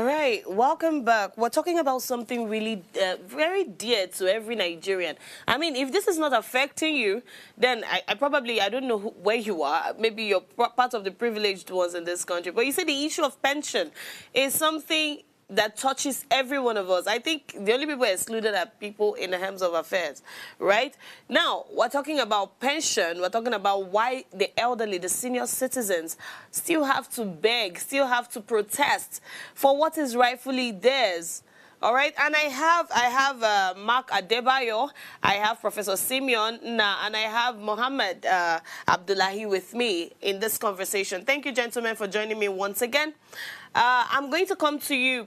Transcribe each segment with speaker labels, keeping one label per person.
Speaker 1: All right, welcome back. We're talking about something really very dear to every Nigerian. I mean, if this is not affecting you, then I don't know where you are. Maybe you're part of the privileged ones in this country. But you see, the issue of pension is something that touches every one of us. I think the only people excluded are people in the hands of affairs, right? Now, we're talking about pension. We're talking about why the elderly, the senior citizens, still have to beg, still have to protest for what is rightfully theirs. All right, and I have Mark Adebayo, I have Professor Simeon Na, and I have Mohammed Abdullahi with me in this conversation. Thank you, gentlemen, for joining me once again. I'm going to come to you,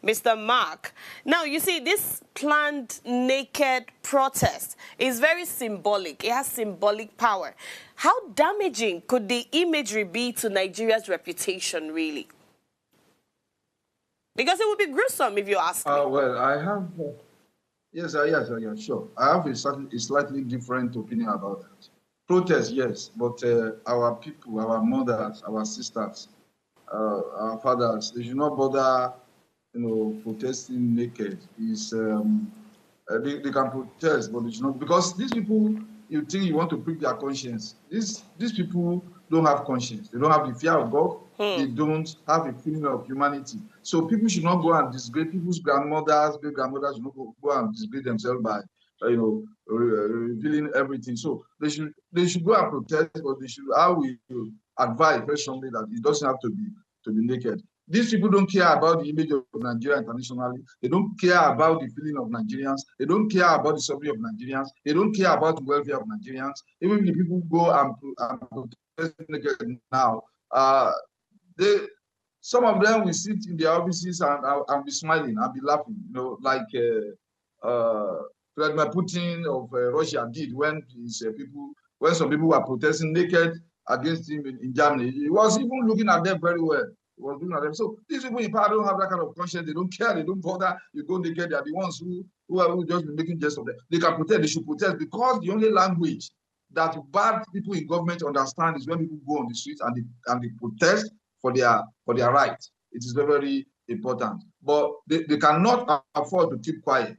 Speaker 1: Mr. Mark. Now, you see, this planned naked protest is very symbolic. It has symbolic power. How damaging could the imagery be to Nigeria's reputation, really? Because it would be gruesome if you ask me.
Speaker 2: Well, I have, yes, sure. I have a slightly different opinion about that. Protest, yes, but our people, our mothers, our sisters, our fathers, they should not bother, protesting naked. They can protest, but they should not, because these people, you think you want to prick their conscience. These people don't have conscience. They don't have the fear of God. They don't have a feeling of humanity. So people should not go and disgrade people's grandmothers, great grandmothers should not go and disgrade themselves by, revealing everything. So they should go and protest, but they should. I will advise very strongly that it doesn't have to be naked. These people don't care about the image of Nigeria internationally. They don't care about the feeling of Nigerians. They don't care about the suffering of Nigerians. They don't care about the welfare of Nigerians. Even if the people go and protest naked now, some of them will sit in their offices and be smiling and be laughing, like Vladimir Putin of Russia did when some people were protesting naked against him in Germany. He was even looking at them very well. He was looking at them. So these people in power don't have that kind of conscience. They don't care. They don't bother. You go naked. They are the ones who are just making jest of them. They can protest. They should protest, because the only language that bad people in government understand is when people go on the streets and they protest for their rights. It is very, very important. But they cannot afford to keep quiet.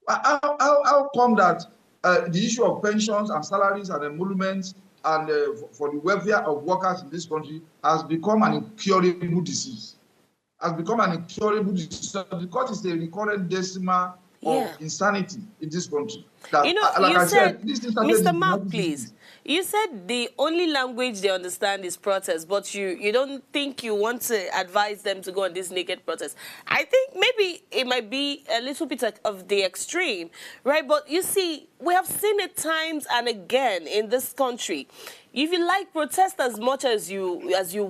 Speaker 2: How come that the issue of pensions and salaries and emoluments and for the welfare of workers in this country has become an incurable disease? Has become an incurable disease because it's a recurrent decimal of insanity in this country. That,
Speaker 1: you said, Mr. Mark, please. You said the only language they understand is protest, but you don't think you want to advise them to go on this naked protest. I think maybe it might be a little bit of the extreme, right? But you see, we have seen it times and again in this country. If you like, protest as much as you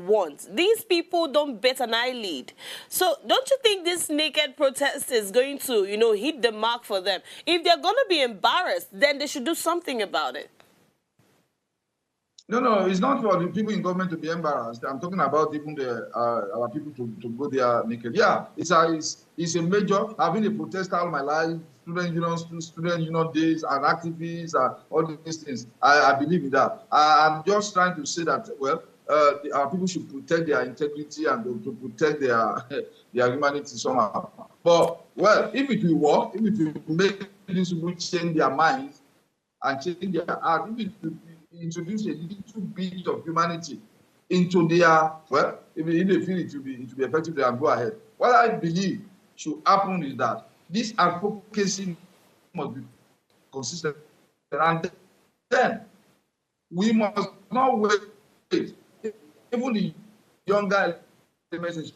Speaker 1: want. These people don't bet an eyelid. So don't you think this naked protest is going to, hit the mark for them? If they're going to be embarrassed, then they should do something about it.
Speaker 2: No, it's not for the people in government to be embarrassed. I'm talking about even our people to go there naked. Yeah, it's a major. I've been a protester all my life. Student union days and activists and all these things. I believe in that. I'm just trying to say that, well, our people should protect their integrity and to protect their humanity somehow. But, well, if it will work, if it will make these people change their minds and change their heart, if it will introduce a little bit of humanity into their, well, if they feel it will be effective, they can go ahead. What I believe should happen is that this advocacy must be consistent, and then we must not wait. Even the younger message,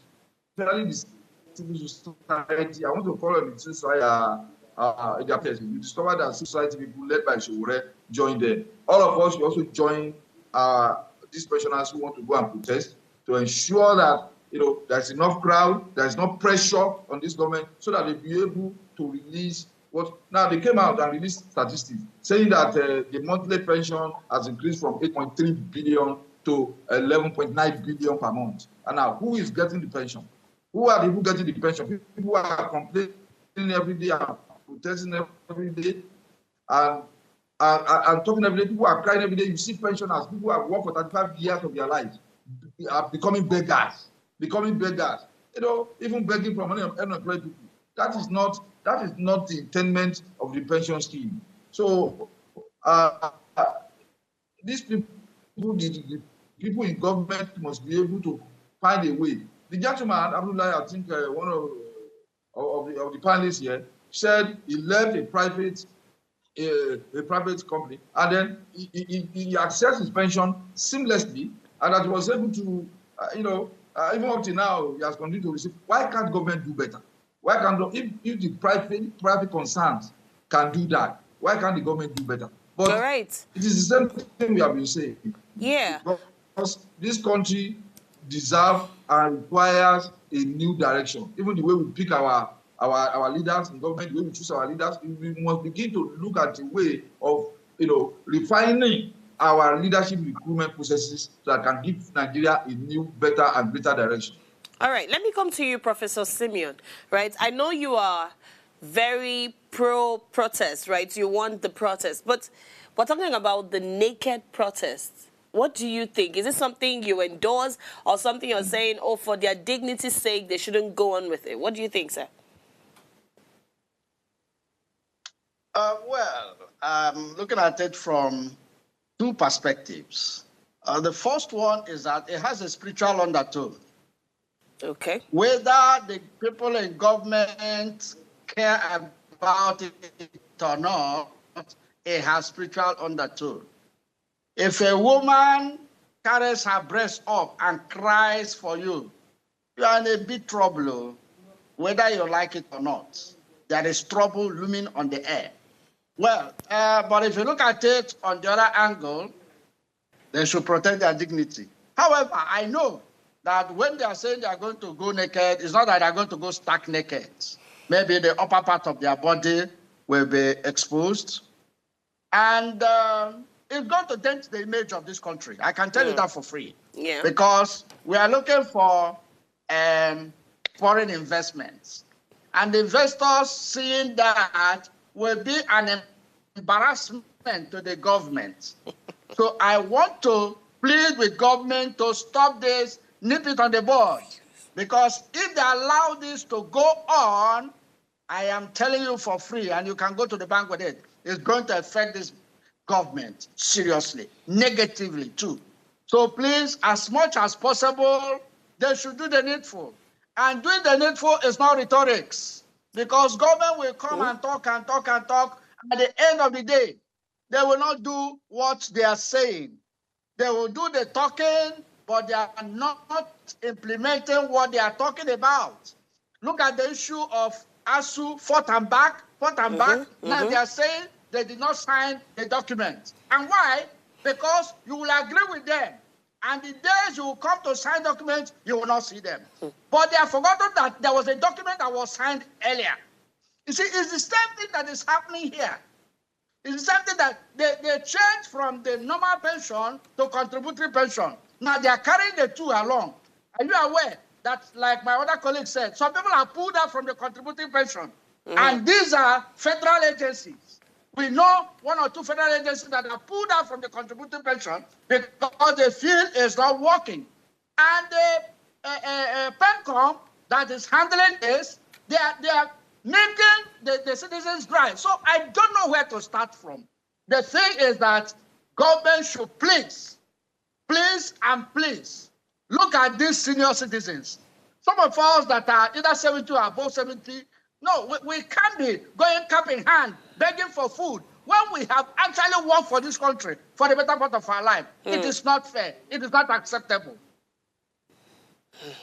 Speaker 2: especially the civil society, I want to call it the society. We discovered that society people led by Showore joined them. All of us should also join these pensioners who want to go and protest to ensure that there's enough crowd, there's no pressure on this government, so that they'll be able to release what. Now they came out and released statistics saying that the monthly pension has increased from 8.3 billion to 11.9 billion per month. And now, who is getting the pension? Who are the people getting the pension? People who are complaining every day and protesting every day and talking every day. People are crying every day. You see pensioners, people who have worked for 35 years of their lives, are becoming beggars. even begging from unemployed people. That is not the intent of the pension scheme. So these people, the people in government must be able to find a way. The gentleman, Abdullah, I think one of the panelists here, said he left a private company, and then he accessed his pension seamlessly, and that he was able to, even up to now, he has continued to receive. Why can't government do better? Why can't, if the private concerns can do that, why can't the government do better? But it is the same thing we have been saying.
Speaker 1: Yeah.
Speaker 2: Because this country deserves and requires a new direction. Even the way we pick our leaders in government, the way we choose our leaders, we must begin to look at the way of refining our leadership recruitment processes that can give Nigeria a new, better and greater direction.
Speaker 1: All right, let me come to you, Professor Simeon, right? I know you are very pro-protest, right? You want the protest, but we're talking about the naked protests. What do you think? Is it something you endorse or something you're saying, oh, for their dignity's sake, they shouldn't go on with it? What do you think, sir?
Speaker 3: Well, I'm looking at it from two perspectives. The first one is that it has a spiritual undertone.
Speaker 1: Okay.
Speaker 3: Whether the people in government care about it or not, it has spiritual undertone. If a woman carries her breast up and cries for you, you are in a big trouble, whether you like it or not. There is trouble looming on the air. Well, but if you look at it on the other angle, they should protect their dignity. However, I know that when they are saying they are going to go naked, it's not that they are going to go stark naked. Maybe the upper part of their body will be exposed. And it's going to dent the image of this country. I can tell you that for free.
Speaker 1: Yeah.
Speaker 3: Because we are looking for foreign investments. And investors seeing that will be an embarrassment to the government. So I want to plead with government to stop this, nip it on the bud. Because if they allow this to go on, I am telling you for free, and you can go to the bank with it, it's going to affect this government seriously, negatively too. So please, as much as possible, they should do the needful. And doing the needful is not rhetorics, because government will come and talk and talk and talk. At the end of the day, they will not do what they are saying. They will do the talking, but they are not implementing what they are talking about. Look at the issue of ASU, forth and back. Now they are saying they did not sign the document. And why? Because you will agree with them. And the days you will come to sign documents, you will not see them. But they have forgotten that there was a document that was signed earlier. You see, it's the same thing that is happening here. It's the same thing that they changed from the normal pension to contributory pension. Now they are carrying the two along. Are you aware that, like my other colleague said, some people are pulled out from the contributory pension? And these are federal agencies. We know one or two federal agencies that are pulled out from the contributory pension because they feel it's not working. And the PENCOM that is handling this, they are making the citizens dry. So I don't know where to start from. The thing is that government should please look at these senior citizens. Some of us that are either 70 or above 70, no, we can't be going cap in hand, begging for food, when we have actually worked for this country for the better part of our life. It is not fair. It is not acceptable.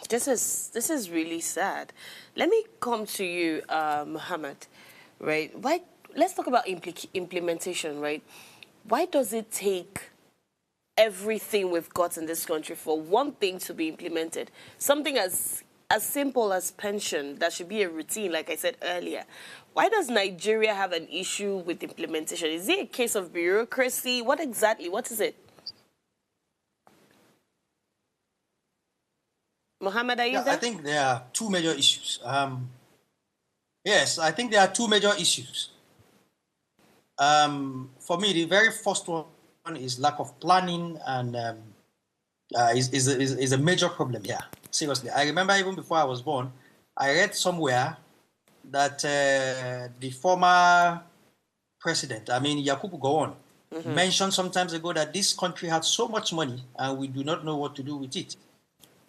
Speaker 1: This is really sad. Let me come to you, Muhammad, right? Let's talk about implementation, right? Why does it take everything we've got in this country for one thing to be implemented? Something as simple as pension, that should be a routine, like I said earlier. Why does Nigeria have an issue with implementation? Is it a case of bureaucracy? What is it? Mohammed, are you there?
Speaker 4: I think there are two major issues. Yes, I think there are two major issues. For me, the very first one is lack of planning, and is a major problem here. Seriously. I remember even before I was born, I read somewhere that the former president, I mean, Yakubu Gowon, mentioned some times ago that this country had so much money and we do not know what to do with it.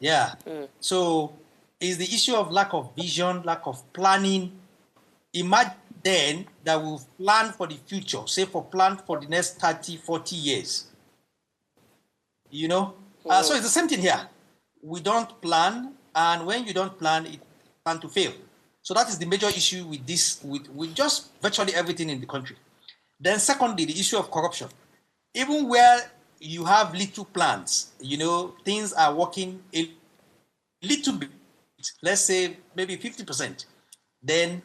Speaker 4: Yeah. So it's the issue of lack of vision, lack of planning. Imagine then that we've planned for the future, say plan for the next 30, 40 years. You know? So it's the same thing here. We don't plan, and when you don't plan, it plan to fail. So that is the major issue with this, with just virtually everything in the country. Then secondly, the issue of corruption. Even where you have little plans, you know, things are working a little bit, let's say maybe 50%, then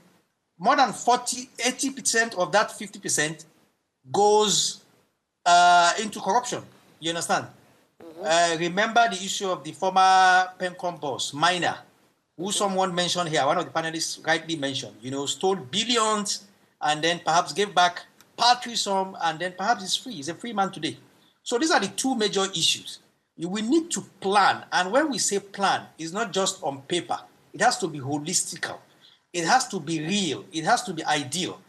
Speaker 4: more than 40, 80% of that 50% goes into corruption. You understand? Remember the issue of the former PEMCOM boss, Minor, who someone mentioned here, one of the panelists rightly mentioned, you know, stole billions and then perhaps gave back paltry sum and then perhaps he's free. He's a free man today. So these are the two major issues. We need to plan. And when we say plan, it's not just on paper. It has to be holistical. It has to be real. It has to be ideal.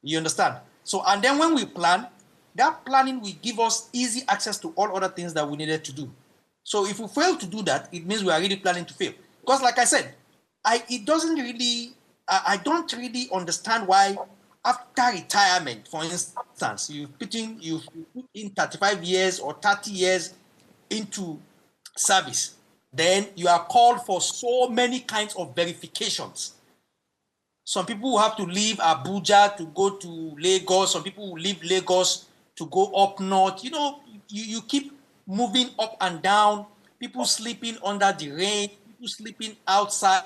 Speaker 4: You understand? So, and then when we plan, that planning will give us easy access to all other things that we needed to do. So if we fail to do that, it means we are really planning to fail. Because like I said, I don't really understand why after retirement, for instance, you put in 35 years or 30 years into service, then you are called for so many kinds of verifications. Some people will have to leave Abuja to go to Lagos. Some people will leave Lagos to go up north. You know, you keep moving up and down. People sleeping under the rain. People sleeping outside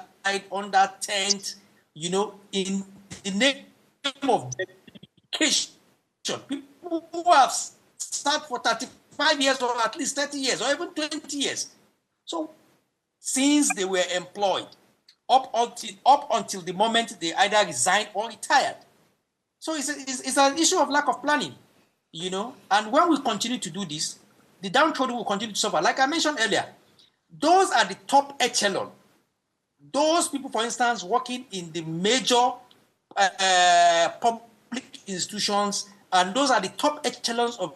Speaker 4: under tent. You know, in the name of education. People who have served for 35 years or at least 30 years or even 20 years. So since they were employed, up until the moment they either resigned or retired. So it's an issue of lack of planning, you know. And when we continue to do this, the downtrodden will continue to suffer. Like I mentioned earlier, those are the top echelon. Those people, for instance, working in the major public institutions, and those are the top echelons of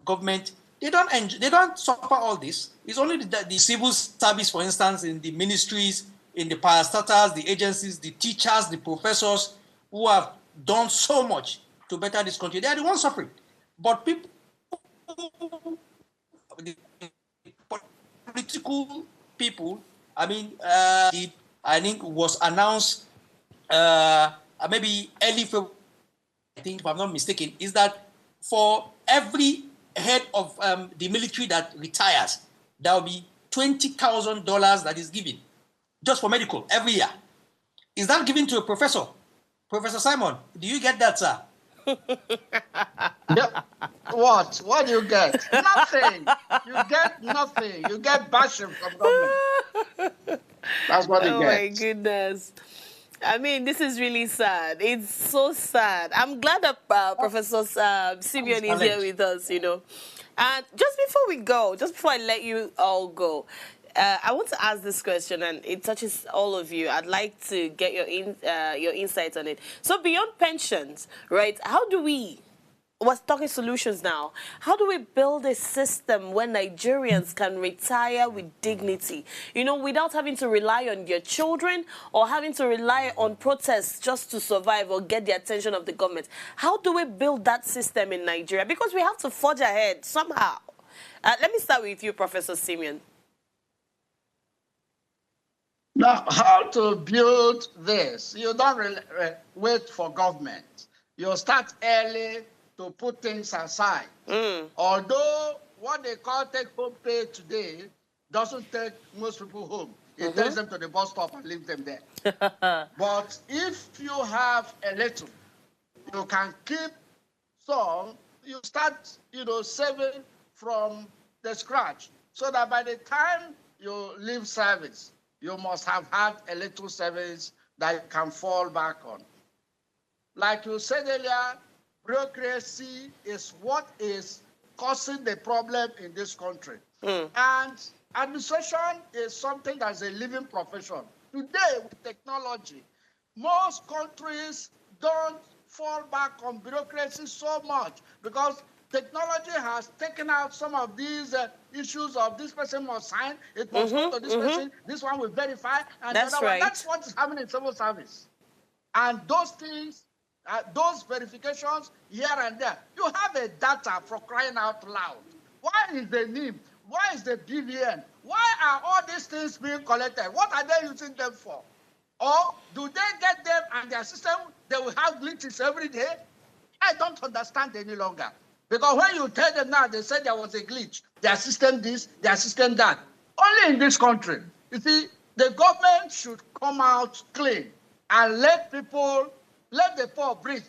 Speaker 4: government. They don't suffer all this. It's only the civil service, for instance, in the ministries, in the parastatals, the agencies, the teachers, the professors who have done so much to better this country. They are the ones suffering. But people, the political people, I mean, I think was announced maybe early February, I think, if I'm not mistaken, is that for every head of the military that retires, there will be $20,000 that is given just for medical every year. Is that given to a professor? Professor Simon, do you get that, sir?
Speaker 3: Yeah. What? What do you get? Nothing. You get nothing. You get bashing from government. That's what you get.
Speaker 1: Oh my goodness. I mean, this is really sad. It's so sad. I'm glad that Professor Simeon is here with us, you know. And just before we go, just before I let you all go, I want to ask this question, and it touches all of you. I'd like to get your insights on it. So beyond pensions, right, how do we, we're talking solutions now, how do we build a system where Nigerians can retire with dignity, you know, without having to rely on their children or having to rely on protests just to survive or get the attention of the government? How do we build that system in Nigeria? Because we have to forge ahead somehow. Let me start with you, Professor Simeon.
Speaker 3: Now, how to build this? You don't wait for government. You start early to put things aside. Although what they call take-home pay today doesn't take most people home. It takes them to the bus stop and leaves them there. But if you have a little, you can keep some, you start, you know, saving from the scratch, so that by the time you leave service, you must have had a little savings that you can fall back on. Like you said earlier, bureaucracy is what is causing the problem in this country. And Administration is something that's a living profession. Today, with technology, most countries don't fall back on bureaucracy so much because technology has taken out some of these issues of this person must sign, it must go to this person, this one will verify, and
Speaker 1: That's
Speaker 3: the other
Speaker 1: right.
Speaker 3: one. That's what is happening in civil service. And those things, those verifications here and there, you have a data for crying out loud. Why is the NIM? Why is the BVN? Why are all these things being collected? What are they using them for? Or do they get them and their system, they will have glitches every day? I don't understand any longer. Because when you tell them now, they say there was a glitch, their system this, their system that. Only in this country. You see, the government should come out clean and let people, let the poor breathe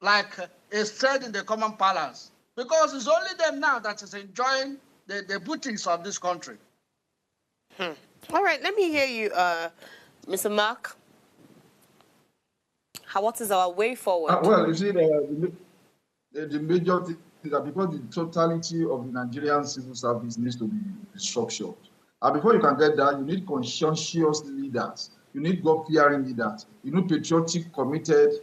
Speaker 3: like is said in the common parlance. Because it's only them now that is enjoying the bootings of this country.
Speaker 1: All right, let me hear you, Mr. Mark. What is our way forward?
Speaker 2: Well, you see, the major thing is that because the totality of the Nigerian civil service needs to be restructured. And before you can get that, you need conscientious leaders. You need God-fearing leaders. You need patriotic, committed,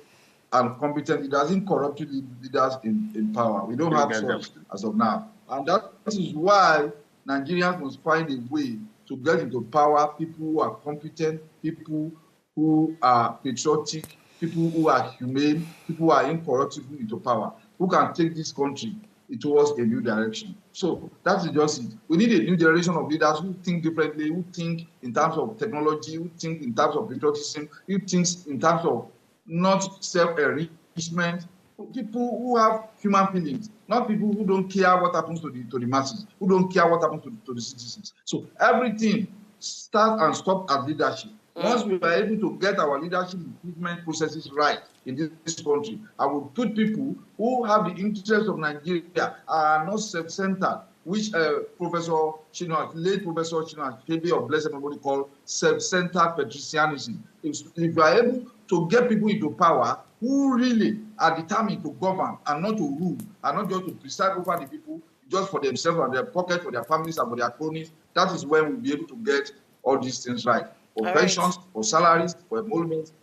Speaker 2: and competent leaders, incorruptible leaders in power. We don't have such as of now. And that is why Nigerians must find a way to get into power people who are competent, people who are patriotic, people who are humane, people who are incorruptible into power, who can take this country towards a new direction. So that's just it. We need a new generation of leaders who think differently, who think in terms of technology, who think in terms of patriotism, who think in terms of not self-enrichment, people who have human feelings, not people who don't care what happens to the masses, who don't care what happens to the citizens. So everything starts and stops at leadership. Once we are able to get our leadership improvement processes right in this country, I will put people who have the interests of Nigeria are not self-centered, which Professor Chinua, late Professor Chinua Achebe of Blessed Memory called self-centered patricianism. If you are able to get people into power who really are determined to govern and not to rule, and not just to preside over the people just for themselves and their pocket, for their families and for their cronies, that is when we'll be able to get all these things right. For pensions, for salaries, for emoluments,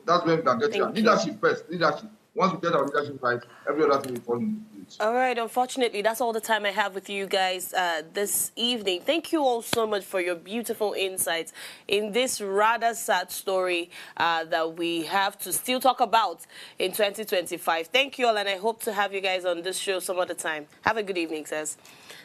Speaker 2: that's when we can get it. Leadership first, leadership. Once we get our leadership right, every other thing will fall into place.
Speaker 1: All right, unfortunately, that's all the time I have with you guys this evening. Thank you all so much for your beautiful insights in this rather sad story that we have to still talk about in 2025. Thank you all, and I hope to have you guys on this show some other time. Have a good evening, says.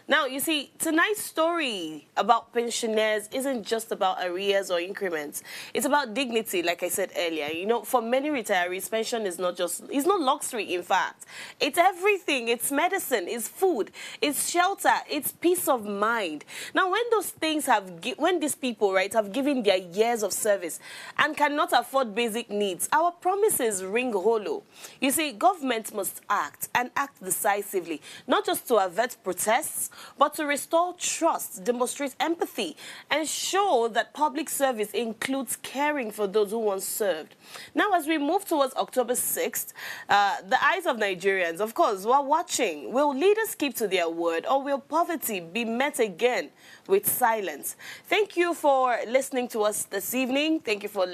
Speaker 1: Now, you see, tonight's story about pensioners isn't just about arrears or increments. It's about dignity, like I said earlier. For many retirees, pension is not luxury, in fact. It's everything. It's medicine, it's food, it's shelter, it's peace of mind. Now, when those things when these people, right, have given their years of service and cannot afford basic needs, our promises ring hollow. You see, government must act, and act decisively, not just to avert protests, but to restore trust, demonstrate empathy, and show that public service includes caring for those who once served. Now, as we move towards October 6th, the eyes of Nigerians, of course, were watching. Will leaders keep to their word, or will poverty be met again with silence? Thank you for listening to us this evening. Thank you for,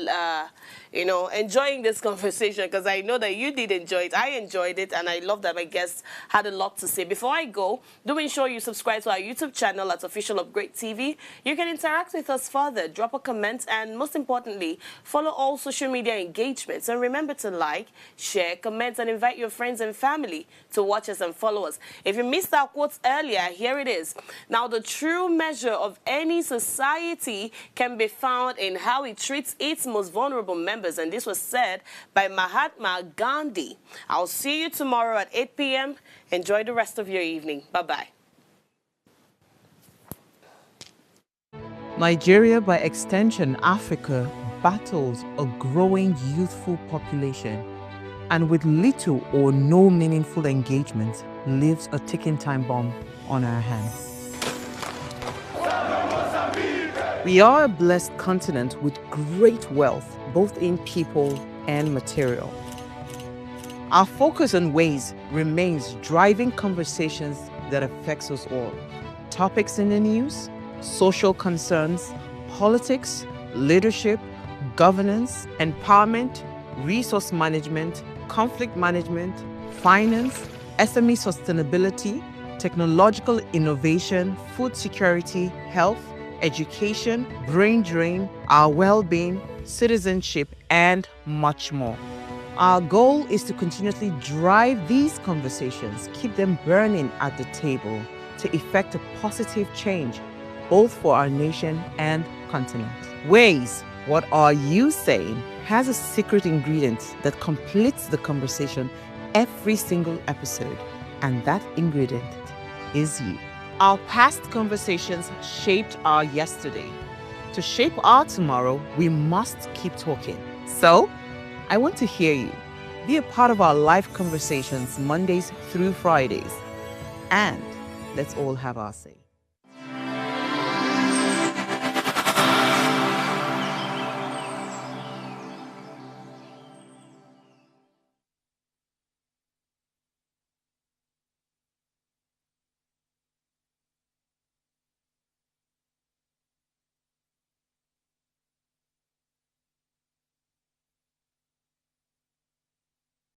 Speaker 1: enjoying this conversation, because I know that you did enjoy it. I enjoyed it, and I love that my guests had a lot to say. Before I go, do ensure you subscribe to our YouTube channel at Official Upgrade TV. You can interact with us further, drop a comment, and most importantly, follow all social media engagements. And remember to like, share, comment, and invite your friends and family to watch us and follow us. If you missed our quotes earlier, here it is. Now, the true measure of any society can be found in how it treats its most vulnerable members, and this was said by Mahatma Gandhi. I'll see you tomorrow at 8 p.m. Enjoy the rest of your evening. Bye-bye.
Speaker 5: Nigeria, by extension Africa, battles a growing youthful population, and with little or no meaningful engagement, leaves a ticking time bomb on our hands. We are a blessed continent with great wealth, both in people and material. Our focus on ways remains driving conversations that affects us all. Topics in the news, social concerns, politics, leadership, governance, empowerment, resource management, conflict management, finance, SME sustainability, technological innovation, food security, health, education, brain drain, our well-being, citizenship, and much more. Our goal is to continuously drive these conversations, keep them burning at the table to effect a positive change, both for our nation and continent. Ways, what are you saying, has a secret ingredient that completes the conversation every single episode, and that ingredient is you. Our past conversations shaped our yesterday. To shape our tomorrow, we must keep talking. So, I want to hear you. Be a part of our live conversations Mondays through Fridays. And let's all have our say.